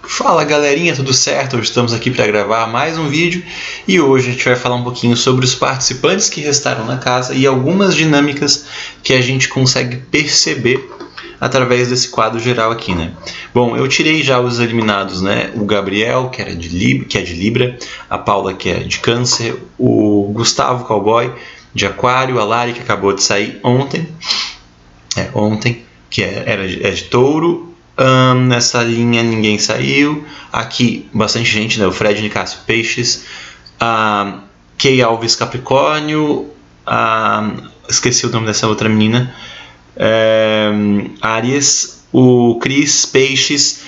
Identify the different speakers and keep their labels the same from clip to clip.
Speaker 1: Fala galerinha, tudo certo? Hoje estamos aqui para gravar mais um vídeo e hoje a gente vai falar um pouquinho sobre os participantes que restaram na casa e algumas dinâmicas que a gente consegue perceber através desse quadro geral aqui, né? Bom, eu tirei já os eliminados, né? O Gabriel, que é de Libra, a Paula, que é de Câncer, o Gustavo Cowboy, de Aquário, a Lari, que acabou de sair ontem, que é de Touro. Nessa linha ninguém saiu. Aqui bastante gente, né? O Fred Nicásio Peixes, Key Alves Capricórnio, esqueci o nome dessa outra menina, Áries, o Cris Peixes,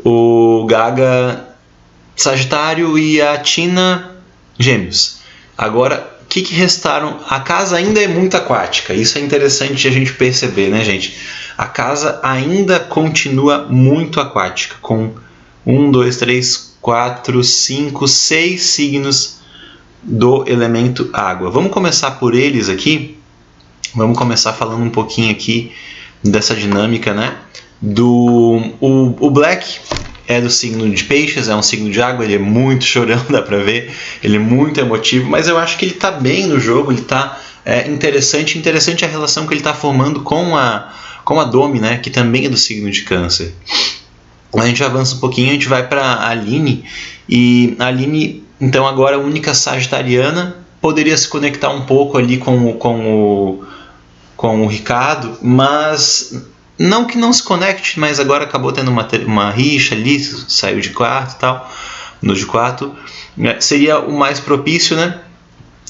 Speaker 1: o Gaga Sagitário e a Tina Gêmeos. Agora, o que restaram? A casa ainda é muito aquática, isso é interessante a gente perceber, né, gente? A casa ainda continua muito aquática, com 1, 2, 3, 4, 5, 6 signos do elemento água. Vamos começar por eles aqui. Vamos começar falando um pouquinho aqui dessa dinâmica, né? O Black é do signo de Peixes, é um signo de água, ele é muito chorão, dá pra ver, ele é muito emotivo, mas eu acho que ele tá bem no jogo, ele tá interessante a relação que ele tá formando com a Domi, né, que também é do signo de Câncer. A gente avança um pouquinho, a gente vai para Aline, e a Aline, então agora a única sagitariana, poderia se conectar um pouco ali com o Ricardo, mas não que não se conecte, mas agora acabou tendo uma rixa ali, saiu de quarto e tal, no de quarto, seria o mais propício, né,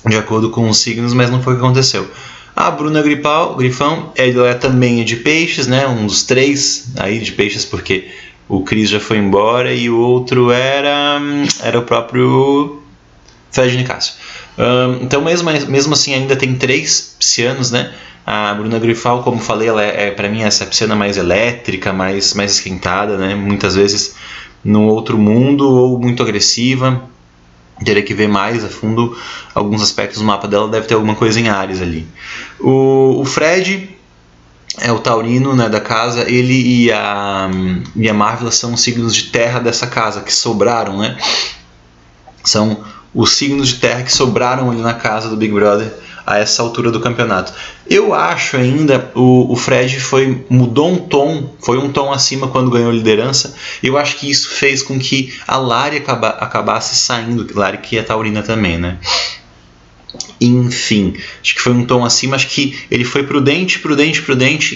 Speaker 1: de acordo com os signos, mas não foi o que aconteceu. A Bruna Grifão, ela também é de Peixes, né? Um dos 3 aí de Peixes, porque o Cris já foi embora e o outro era o próprio Fred Nicásio. Então, mesmo assim, ainda tem 3 piscianos, né? A Bruna Grifal, como falei, ela para mim essa pisciana mais elétrica, mais esquentada, né? Muitas vezes no outro mundo ou muito agressiva. Teria que ver mais a fundo alguns aspectos do mapa dela, deve ter alguma coisa em Áries ali. O Fred é o taurino, né, da casa, ele e a Marvel são os signos de terra dessa casa, que sobraram, né? São os signos de terra que sobraram ali na casa do Big Brother a essa altura do campeonato. Eu acho ainda o Fred mudou um tom, foi um tom acima quando ganhou liderança. Eu acho que isso fez com que a Lari acabasse saindo, Lari que é taurina também, né? Enfim, acho que foi um tom acima, acho que ele foi prudente,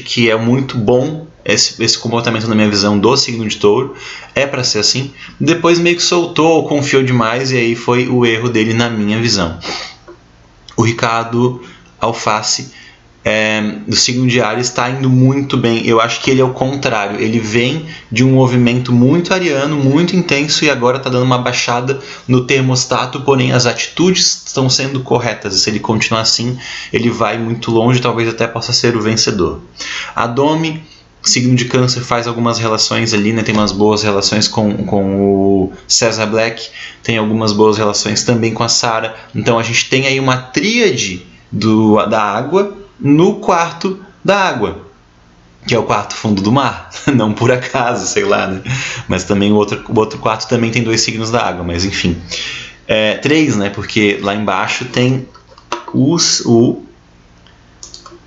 Speaker 1: que é muito bom esse comportamento na minha visão do signo de touro, é para ser assim. Depois meio que soltou, confiou demais e aí foi o erro dele na minha visão. O Ricardo Alface, do signo de Áries, está indo muito bem. Eu acho que ele é o contrário. Ele vem de um movimento muito ariano, muito intenso, e agora está dando uma baixada no termostato, porém as atitudes estão sendo corretas. E se ele continuar assim, ele vai muito longe, talvez até possa ser o vencedor. A Domi, signo de Câncer, faz algumas relações ali, né? Tem umas boas relações com o César Black, tem algumas boas relações também com a Sara. Então a gente tem aí uma tríade da água no quarto da água, que é o quarto fundo do mar, não por acaso, sei lá, né? Mas também o outro quarto também tem 2 signos da água, mas enfim. 3, né? Porque lá embaixo tem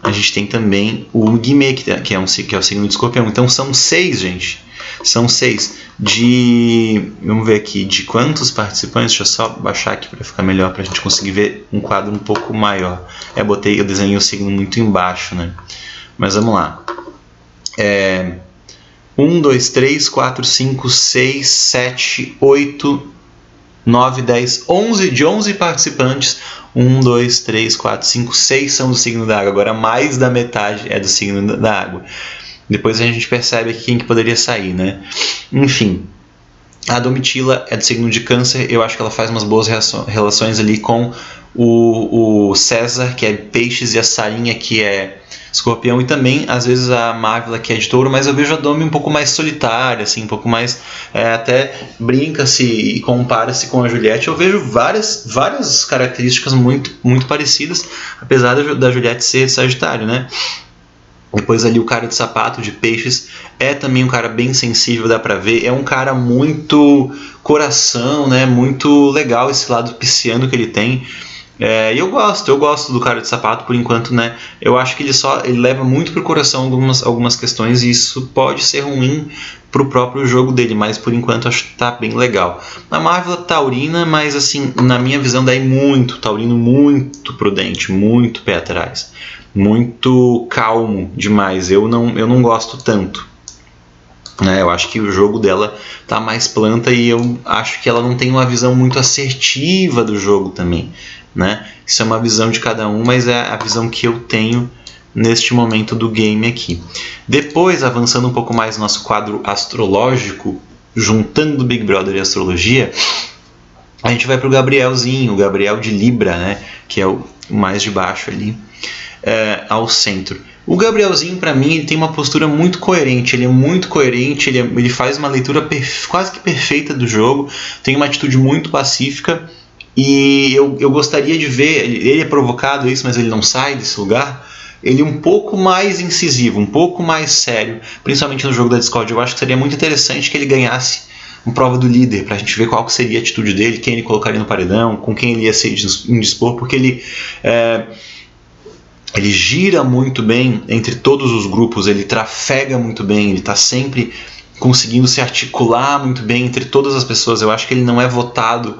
Speaker 1: a gente tem também o Guimê, que é o signo de Escorpião. Então são 6, gente. São 6. Vamos ver aqui, de quantos participantes? Deixa eu só baixar aqui para ficar melhor, para a gente conseguir ver um quadro um pouco maior. Eu desenhei o signo muito embaixo, né? Mas vamos lá. 1, 2, 3, 4, 5, 6, 7, 8, 9, 10, 11, de 11 participantes, 1, 2, 3, 4, 5, 6 são do signo da água. Agora mais da metade é do signo da água. Depois a gente percebe aqui quem que poderia sair, né? Enfim, a Domitila é do signo de Câncer. Eu acho que ela faz umas boas relações ali com o César, que é Peixes, e a Sarinha, que é Escorpião, e também às vezes a Marvel, que é de Touro, mas eu vejo a Domi um pouco mais solitária, assim, um pouco mais, até brinca-se e compara-se com a Juliette. Eu vejo várias características muito, muito parecidas, apesar da Juliette ser Sagitário, né? Depois ali o cara de sapato, de peixes, é também um cara bem sensível, dá pra ver. É um cara muito coração, né? Muito legal esse lado pisciano que ele tem. E eu gosto do cara de sapato por enquanto, né? Eu acho que ele leva muito pro coração algumas questões e isso pode ser ruim pro próprio jogo dele, mas por enquanto acho que tá bem legal. Na Marvel Taurina, mas assim, na minha visão daí muito taurino, muito prudente, muito pé atrás, muito calmo demais. Eu não gosto tanto. Eu acho que o jogo dela tá mais planta e eu acho que ela não tem uma visão muito assertiva do jogo também, né? Isso é uma visão de cada um, mas é a visão que eu tenho neste momento do game aqui. Depois, avançando um pouco mais no nosso quadro astrológico, juntando Big Brother e astrologia, a gente vai para o Gabrielzinho, o Gabriel de Libra, né? Que é o mais de baixo ali, ao centro. O Gabrielzinho, para mim, ele tem uma postura muito coerente. Ele é muito coerente, ele faz uma leitura quase que perfeita do jogo, tem uma atitude muito pacífica. E eu gostaria de ver, ele é provocado isso, mas ele não sai desse lugar, ele um pouco mais incisivo, um pouco mais sério, principalmente no jogo da Discord. Eu acho que seria muito interessante que ele ganhasse uma prova do líder, pra gente ver qual que seria a atitude dele, quem ele colocaria no paredão, com quem ele ia se indispor, porque ele gira muito bem entre todos os grupos, ele trafega muito bem, ele está sempre conseguindo se articular muito bem entre todas as pessoas. Eu acho que ele não é votado,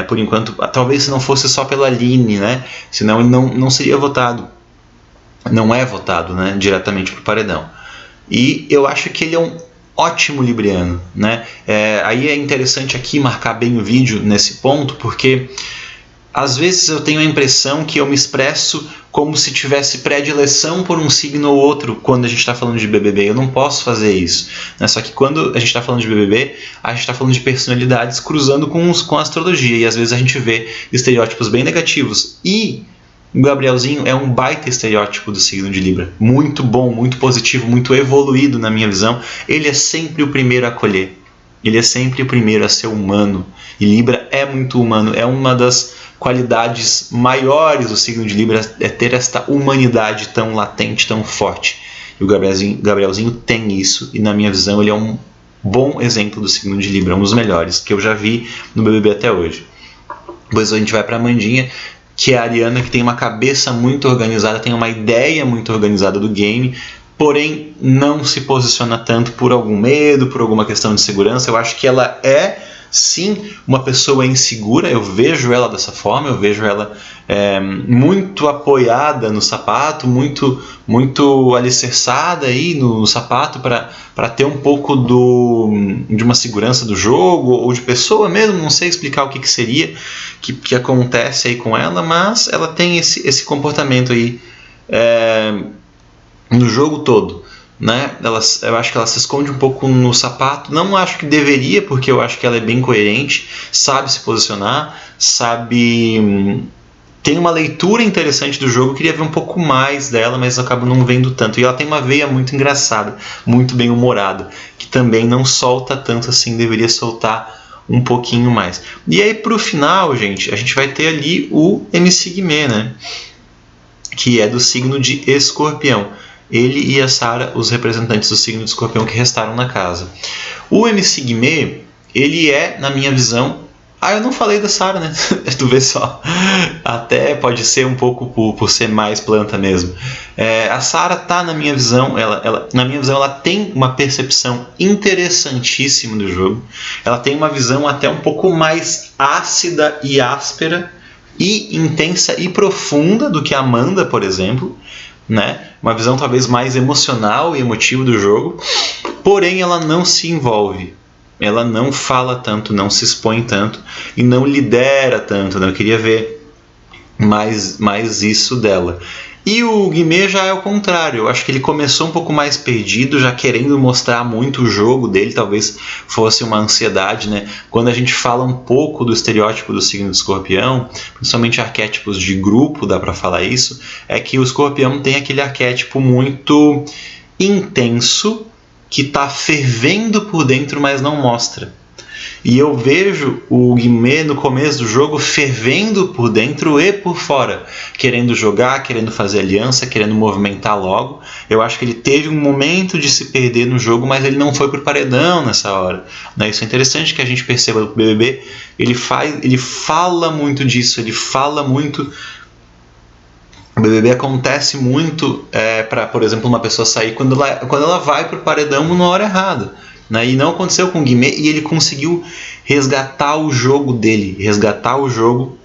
Speaker 1: por enquanto, talvez se não fosse só pela Aline, né? Senão ele não seria votado. Não é votado, né? Diretamente para o paredão. E eu acho que ele é um ótimo libriano, né? Aí é interessante aqui marcar bem o vídeo nesse ponto, porque às vezes eu tenho a impressão que eu me expresso como se tivesse predileção por um signo ou outro quando a gente está falando de BBB. Eu não posso fazer isso, né? Só que quando a gente está falando de BBB, a gente está falando de personalidades cruzando com a astrologia. E às vezes a gente vê estereótipos bem negativos. E o Gabrielzinho é um baita estereótipo do signo de Libra. Muito bom, muito positivo, muito evoluído na minha visão. Ele é sempre o primeiro a acolher. Ele é sempre o primeiro a ser humano. E Libra é muito humano. É uma das qualidades maiores do signo de Libra, é ter esta humanidade tão latente, tão forte. E o Gabrielzinho tem isso. E na minha visão ele é um bom exemplo do signo de Libra. Um dos melhores que eu já vi no BBB até hoje. Depois a gente vai para a Amandinha, que é a Ariana, que tem uma cabeça muito organizada, tem uma ideia muito organizada do game, porém não se posiciona tanto por algum medo, por alguma questão de segurança. Eu acho que ela é, sim, uma pessoa insegura. Eu vejo ela dessa forma, eu vejo ela muito apoiada no sapato, muito alicerçada aí no sapato para ter um pouco de uma segurança do jogo, ou de pessoa mesmo, não sei explicar o que seria que acontece aí com ela, mas ela tem esse comportamento aí no jogo todo, né? Eu acho que ela se esconde um pouco no sapato. Não acho que deveria, porque eu acho que ela é bem coerente, sabe se posicionar, tem uma leitura interessante do jogo. Eu queria ver um pouco mais dela, mas eu acabo não vendo tanto. E ela tem uma veia muito engraçada, muito bem humorada, que também não solta tanto assim, deveria soltar um pouquinho mais. E aí pro final, gente, a gente vai ter ali o MC Guimê, né? Que é do signo de Escorpião. Ele e a Sara, os representantes do signo de Escorpião que restaram na casa. O MC Guimê, ele é, na minha visão... eu não falei da Sara, né? Tu vê só. Até pode ser um pouco por ser mais planta mesmo. A Sara tá, na minha visão, ela tem uma percepção interessantíssima do jogo. Ela tem uma visão até um pouco mais ácida e áspera e intensa e profunda do que a Amanda, por exemplo, né? Uma visão talvez mais emocional e emotiva do jogo. Porém, ela não se envolve. Ela não fala tanto, não se expõe tanto e não lidera tanto, né? Eu queria ver mais isso dela. E o Guimê já é o contrário. Eu acho que ele começou um pouco mais perdido, já querendo mostrar muito o jogo dele. Talvez fosse uma ansiedade, né? Quando a gente fala um pouco do estereótipo do signo de Escorpião, principalmente arquétipos de grupo, dá pra falar isso, é que o Escorpião tem aquele arquétipo muito intenso, que está fervendo por dentro, mas não mostra, E eu vejo o Guimê no começo do jogo fervendo por dentro e por fora, querendo jogar, querendo fazer aliança, querendo movimentar logo. Eu acho que ele teve um momento de se perder no jogo, mas ele não foi pro paredão nessa hora, né? Isso é interessante que a gente perceba no BBB. Ele fala muito disso, ele fala muito. O BBB acontece muito para, por exemplo, uma pessoa sair quando ela vai pro paredão na hora errada. Né? E não aconteceu com o Guimê, e ele conseguiu resgatar o jogo dele, resgatar o jogo,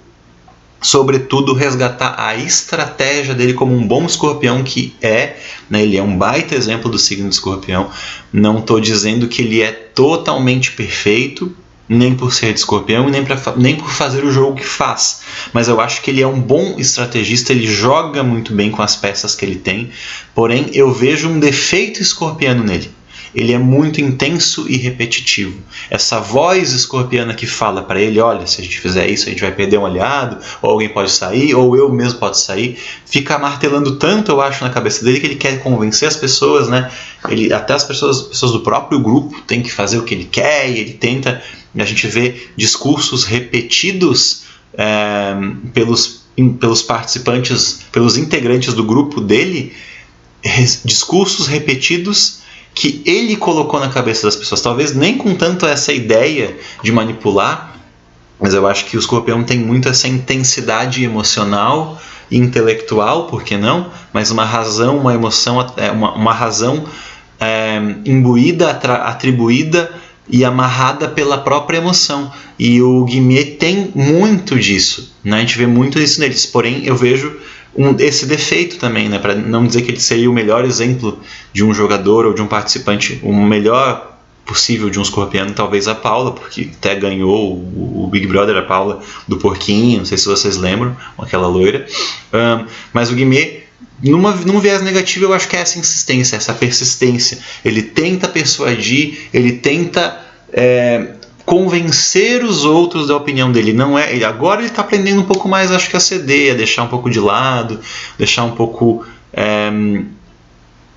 Speaker 1: sobretudo resgatar a estratégia dele como um bom escorpião que é, né? Ele é um baita exemplo do signo de escorpião. Não estou dizendo que ele é totalmente perfeito, nem por ser de escorpião e nem por fazer o jogo que faz, mas eu acho que ele é um bom estrategista, ele joga muito bem com as peças que ele tem, porém eu vejo um defeito escorpiano nele. Ele é muito intenso e repetitivo. Essa voz escorpiana que fala para ele, olha, se a gente fizer isso, a gente vai perder um aliado, ou alguém pode sair, ou eu mesmo posso sair, fica martelando tanto, eu acho, na cabeça dele, que ele quer convencer as pessoas, né? Até as pessoas do próprio grupo têm que fazer o que ele quer, e ele tenta. A gente vê discursos repetidos pelos participantes, pelos integrantes do grupo dele, discursos repetidos que ele colocou na cabeça das pessoas, talvez nem com tanto essa ideia de manipular, mas eu acho que o escorpião tem muito essa intensidade emocional e intelectual, por que não? Mas uma razão, uma emoção, uma razão imbuída, atribuída e amarrada pela própria emoção. E o Guimê tem muito disso, né? A gente vê muito isso neles, porém eu vejo esse defeito também, né? Para não dizer que ele seria o melhor exemplo de um jogador ou de um participante, o melhor possível de um escorpiano, talvez a Paula, porque até ganhou o Big Brother, a Paula do Porquinho, não sei se vocês lembram, aquela loira. Mas o Guimê, num viés negativo, eu acho que é essa insistência, essa persistência. Ele tenta persuadir, ele tenta convencer os outros da opinião dele. Agora ele está aprendendo um pouco mais, acho que a ceder, a deixar um pouco de lado, deixar um pouco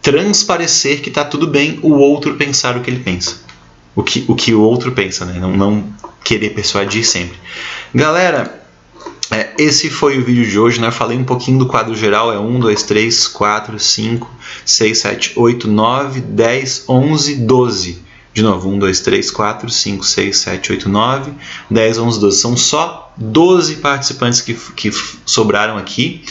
Speaker 1: transparecer que está tudo bem o outro pensar o que ele pensa, o que o outro pensa, né? Não querer persuadir sempre. Galera, esse foi o vídeo de hoje, né? Eu falei um pouquinho do quadro geral, 1, 2, 3, 4, 5, 6, 7, 8, 9, 10, 11, 12. De novo, 1, 2, 3, 4, 5, 6, 7, 8, 9, 10, 11, 12. São só 12 participantes que sobraram aqui.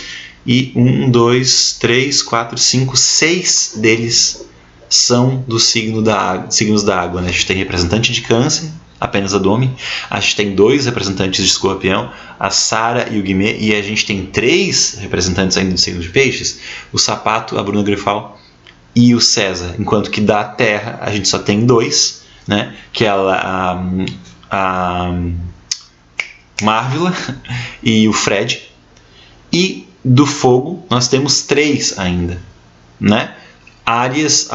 Speaker 1: E 1, 2, 3, 4, 5, 6 deles são do signos da água. Né? A gente tem representante de Câncer, apenas a Domi. A gente tem 2 representantes de Escorpião, a Sara e o Guimê. E a gente tem 3 representantes ainda do signo de Peixes, o Sapato, a Bruna Grifal e o César, enquanto que da Terra a gente só tem 2, né? Que é a Marvila e o Fred. E do Fogo nós temos 3 ainda, né? Áries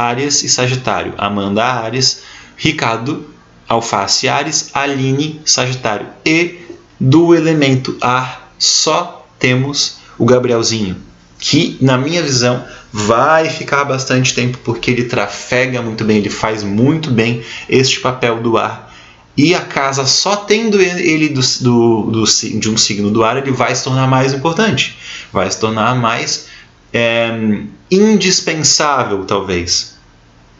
Speaker 1: e Sagitário. Amanda Áries, Ricardo Alface Áries, Aline Sagitário. E do elemento ar só temos o Gabrielzinho, que na minha visão vai ficar bastante tempo, porque ele trafega muito bem, ele faz muito bem este papel do ar. E a casa, só tendo ele de um signo do ar, ele vai se tornar mais importante, vai se tornar mais indispensável, talvez.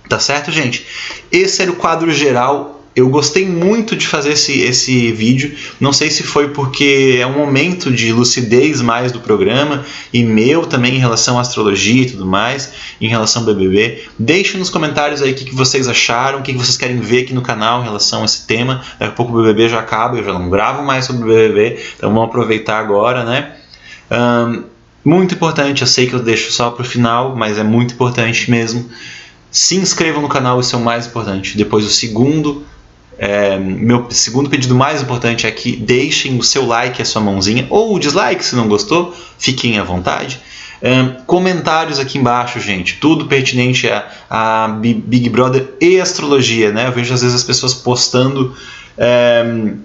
Speaker 1: Tá certo, gente? Esse era o quadro geral. Eu gostei muito de fazer esse vídeo. Não sei se foi porque é um momento de lucidez mais do programa e meu também em relação à astrologia e tudo mais, em relação ao BBB. Deixem nos comentários aí o que vocês acharam, o que vocês querem ver aqui no canal em relação a esse tema. Daqui a pouco o BBB já acaba, eu já não gravo mais sobre o BBB, então vamos aproveitar agora, né? Muito importante, eu sei que eu deixo só para o final, mas é muito importante mesmo. Se inscrevam no canal, isso é o mais importante. Depois o meu segundo pedido mais importante é que deixem o seu like, a sua mãozinha, ou o dislike se não gostou, fiquem à vontade. Comentários aqui embaixo, gente, tudo pertinente a Big Brother e astrologia, né? Eu vejo às vezes as pessoas postando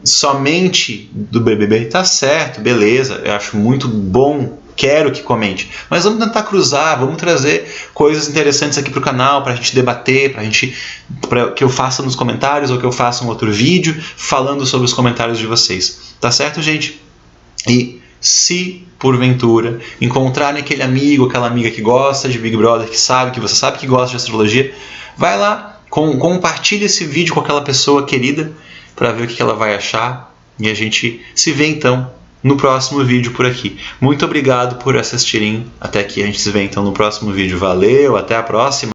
Speaker 1: somente do BBB, tá certo, beleza, eu acho muito bom quero que comente. Mas vamos tentar cruzar, vamos trazer coisas interessantes aqui para o canal, para a gente debater, para que eu faça nos comentários ou que eu faça um outro vídeo falando sobre os comentários de vocês. Tá certo, gente? E se, porventura, encontrarem aquele amigo, aquela amiga que gosta de Big Brother, que você sabe que gosta de astrologia, vai lá, compartilha esse vídeo com aquela pessoa querida para ver o que ela vai achar. E a gente se vê então no próximo vídeo por aqui. Muito obrigado por assistirem até aqui. A gente se vê então no próximo vídeo. Valeu, até a próxima!